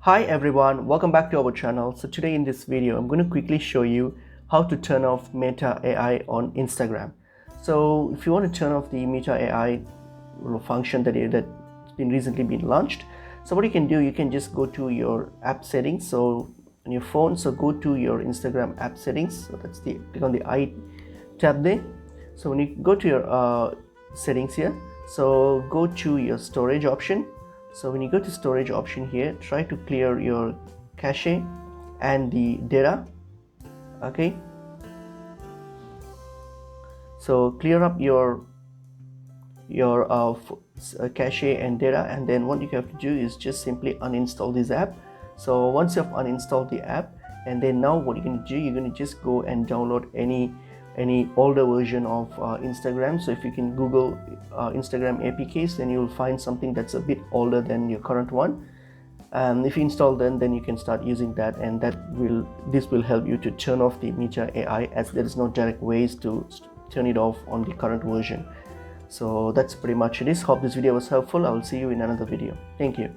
Hi everyone, welcome back to our channel. So today in this video, I'm going to quickly show you how to turn off Meta AI on Instagram. So if you want to turn off the Meta AI function that's been recently been launched, so what you can do, you can just go to your app settings. So on your phone, so go to your Instagram app settings. So that's click on the I tab there. So when you go to your settings here, so go to your storage option. So when you go to storage option here, try to clear your cache and the data. Okay, so clear up your cache and data, and then what you have to do is just simply uninstall this app. So once you've uninstalled the app, and then now what you're going to do, you're going to just go and download any older version of Instagram. So if you can Google Instagram APKs, then you'll find something that's a bit older than your current one. If you install then you can start using that, and this will help you to turn off the Meta AI, as there is no direct ways to turn it off on the current version. So that's pretty much it is. Hope this video was helpful. I will see you in another video. Thank you.